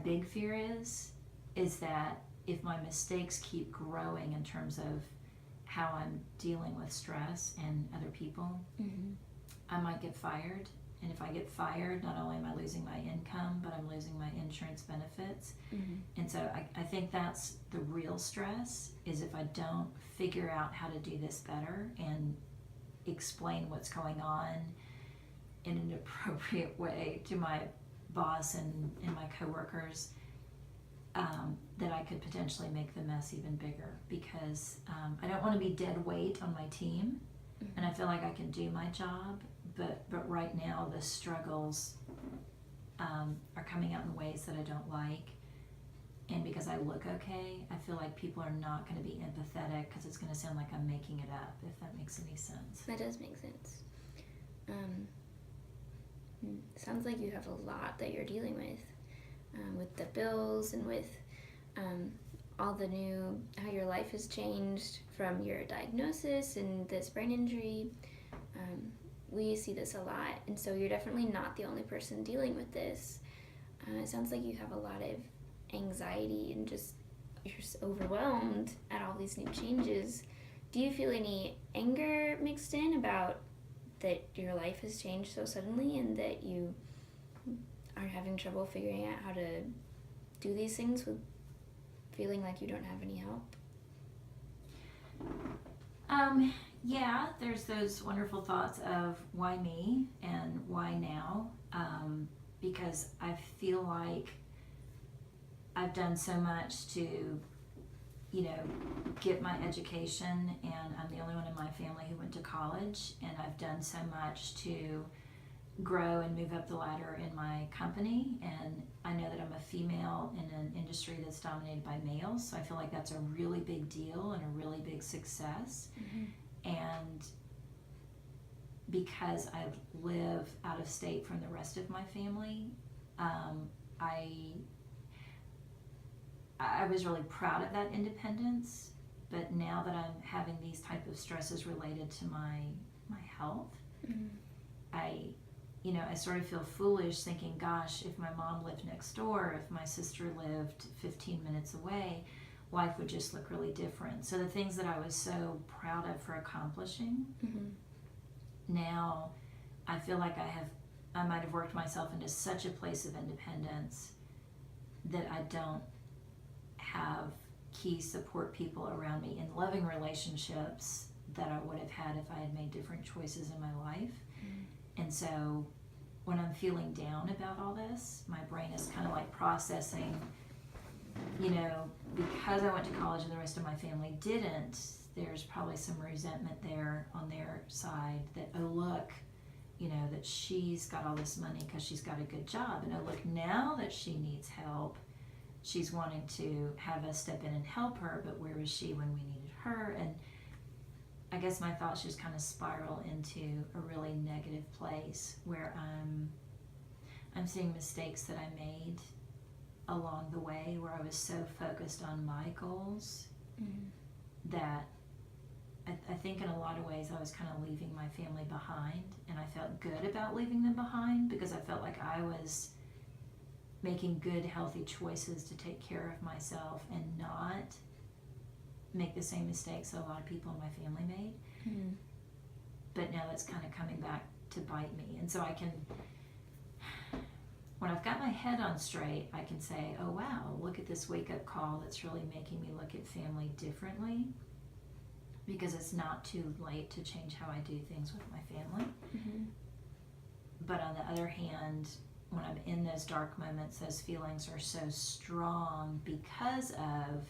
big fear is that if my mistakes keep growing in terms of how I'm dealing with stress and other people, I might get fired. And if I get fired, not only am I losing my income, but I'm losing my insurance benefits. And so I think that's the real stress, is if I don't figure out how to do this better and explain what's going on in an appropriate way to my boss and my coworkers, that I could potentially make the mess even bigger, because I don't want to be dead weight on my team, and I feel like I can do my job, but right now the struggles are coming out in ways that I don't like, and because I look okay, I feel like people are not going to be empathetic, because it's going to sound like I'm making it up, if that makes any sense. That does make sense. Sounds like you have a lot that you're dealing with the bills and with all the new, how your life has changed from your diagnosis and this brain injury. We see this a lot, and so you're definitely not the only person dealing with this. It sounds like you have a lot of anxiety and just you're just overwhelmed at all these new changes. Do you feel any anger mixed in about that your life has changed so suddenly and that you are having trouble figuring out how to do these things with feeling like you don't have any help? Yeah, there's those wonderful thoughts of why me and why now, because I feel like I've done so much to, get my education, and I'm the only one in my family who went to college, and I've done so much to grow and move up the ladder in my company, and I know that I'm a female in an industry that's dominated by males, so I feel like that's a really big deal and a really big success. And because I live out of state from the rest of my family, I was really proud of that independence, but now that I'm having these type of stresses related to my health, I sort of feel foolish thinking, gosh, if my mom lived next door, if my sister lived 15 minutes away, life would just look really different. So the things that I was so proud of for accomplishing, now I feel like I might have worked myself into such a place of independence that I don't have key support people around me in loving relationships that I would have had if I had made different choices in my life. And so when I'm feeling down about all this, my brain is kind of like processing, because I went to college and the rest of my family didn't, there's probably some resentment there on their side that, oh look, that she's got all this money because she's got a good job, and oh look, now that she needs help, she's wanting to have us step in and help her, but where was she when we needed her? And I guess my thoughts just kind of spiral into a really negative place where I'm seeing mistakes that I made along the way, where I was so focused on my goals that I think in a lot of ways I was kind of leaving my family behind, and I felt good about leaving them behind because I felt like I was making good, healthy choices to take care of myself and not make the same mistakes that a lot of people in my family made. But now that's kind of coming back to bite me. And so I can, when I've got my head on straight, I can say, oh wow, look at this wake-up call that's really making me look at family differently, because it's not too late to change how I do things with my family. But on the other hand, when I'm in those dark moments, those feelings are so strong because of,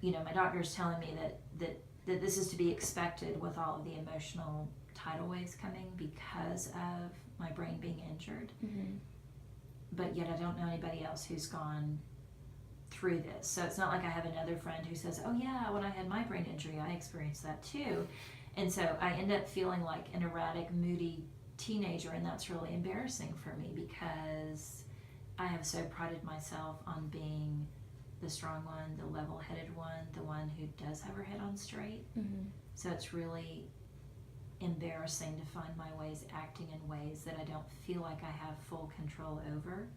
my doctor's telling me that this is to be expected with all of the emotional tidal waves coming because of my brain being injured. But yet I don't know anybody else who's gone through this. So it's not like I have another friend who says, oh yeah, when I had my brain injury, I experienced that too. And so I end up feeling like an erratic, moody teenager, and that's really embarrassing for me because I have so prided myself on being the strong one, the level-headed one, the one who does have her head on straight. So it's really embarrassing to find my ways acting in ways that I don't feel like I have full control over.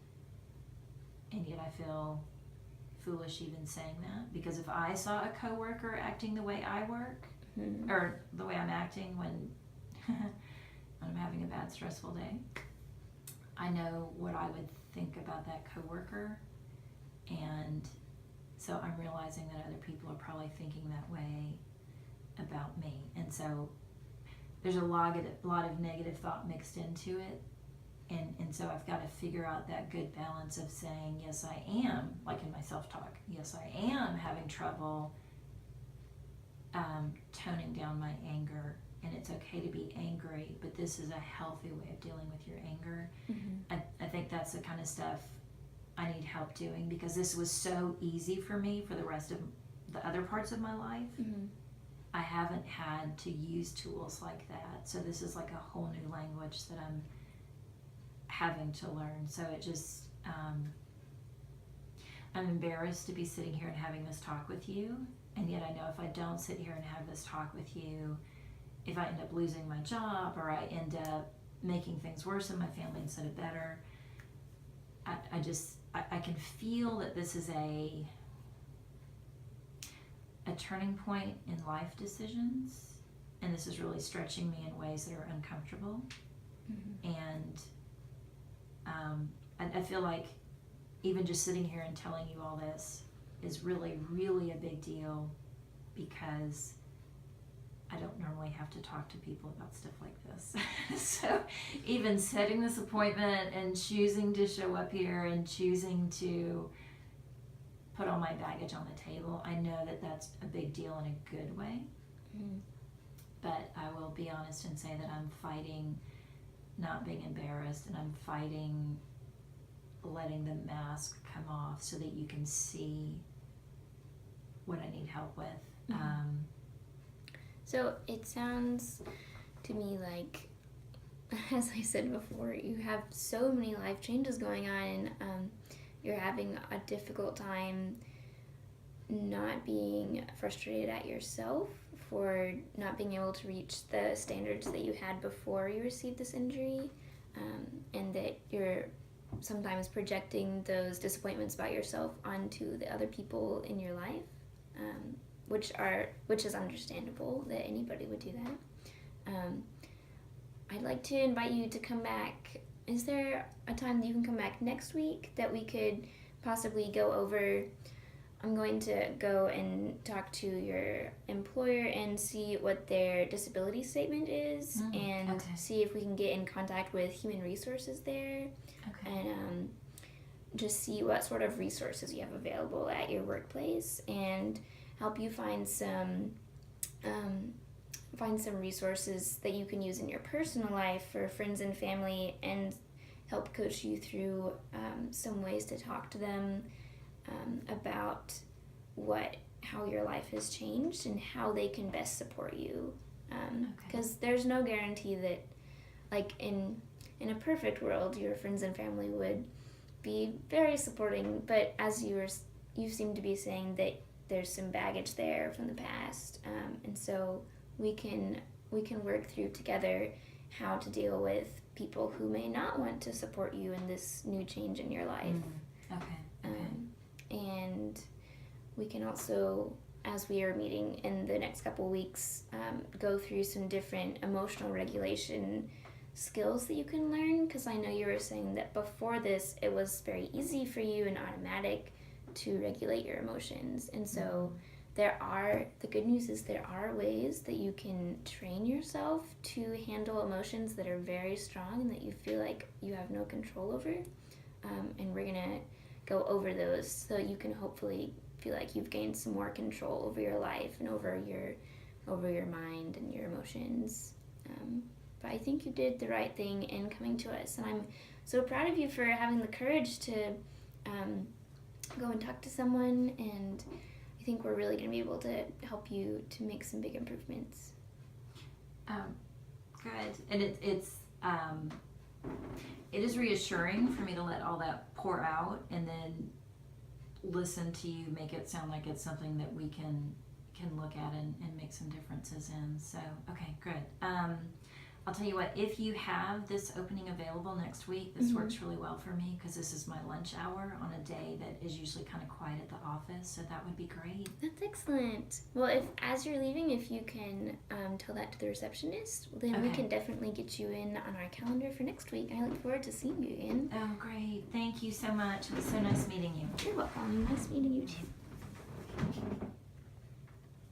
and yet I feel foolish even saying that, because if I saw a coworker acting the way I work, or the way I'm acting when I'm having a bad, stressful day, I know what I would think about that coworker, and so I'm realizing that other people are probably thinking that way about me, and so there's a lot of negative thought mixed into it, and so I've got to figure out that good balance of saying, yes, I am, like in my self-talk, yes, I am having trouble toning down my anger, and it's okay to be angry, but this is a healthy way of dealing with your anger. I think that's the kind of stuff I need help doing, because this was so easy for me for the rest of the other parts of my life. I haven't had to use tools like that, so this is like a whole new language that I'm having to learn. So it just I'm embarrassed to be sitting here and having this talk with you, and yet I know if I don't sit here and have this talk with you, if I end up losing my job, or I end up making things worse in my family instead of better, I can feel that this is a turning point in life decisions, and this is really stretching me in ways that are uncomfortable. And I feel like even just sitting here and telling you all this is really, really a big deal, because I don't normally have to talk to people about stuff like this. So even setting this appointment and choosing to show up here and choosing to put all my baggage on the table, I know that that's a big deal in a good way. But I will be honest and say that I'm fighting not being embarrassed, and I'm fighting letting the mask come off so that you can see what I need help with. So it sounds to me like, as I said before, you have so many life changes going on, and you're having a difficult time not being frustrated at yourself for not being able to reach the standards that you had before you received this injury, and that you're sometimes projecting those disappointments about yourself onto the other people in your life, which is understandable that anybody would do that. I'd like to invite you to come back. Is there a time that you can come back next week that we could possibly go over? I'm going to go and talk to your employer and see what their disability statement is, and see if we can get in contact with human resources there, and just see what sort of resources you have available at your workplace, and help you find some resources that you can use in your personal life for friends and family, and help coach you through some ways to talk to them about how your life has changed and how they can best support you, because there's no guarantee that, like, in a perfect world, your friends and family would be very supporting, but as you seem to be saying that there's some baggage there from the past, and so we can work through together how to deal with people who may not want to support you in this new change in your life. And we can also, as we are meeting in the next couple weeks, go through some different emotional regulation skills that you can learn, because I know you were saying that before this it was very easy for you and automatic to regulate your emotions, and so the good news is there are ways that you can train yourself to handle emotions that are very strong and that you feel like you have no control over, and we're gonna go over those so you can hopefully feel like you've gained some more control over your life and over your mind and your emotions. But I think you did the right thing in coming to us, and I'm so proud of you for having the courage to go and talk to someone, and I think we're really going to be able to help you to make some big improvements. Good. And it is reassuring for me to let all that pour out and then listen to you make it sound like it's something that we can look at and make some differences in. So, okay, good. I'll tell you what, if you have this opening available next week, this Mhm. works really well for me because this is my lunch hour on a day that is usually kind of quiet at the office, so that would be great. That's excellent. Well, if as you're leaving, if you can tell that to the receptionist, then we Okay. can definitely get you in on our calendar for next week. I look forward to seeing you again. Oh, great. Thank you so much. It was so nice meeting you. You're welcome. Nice meeting you too.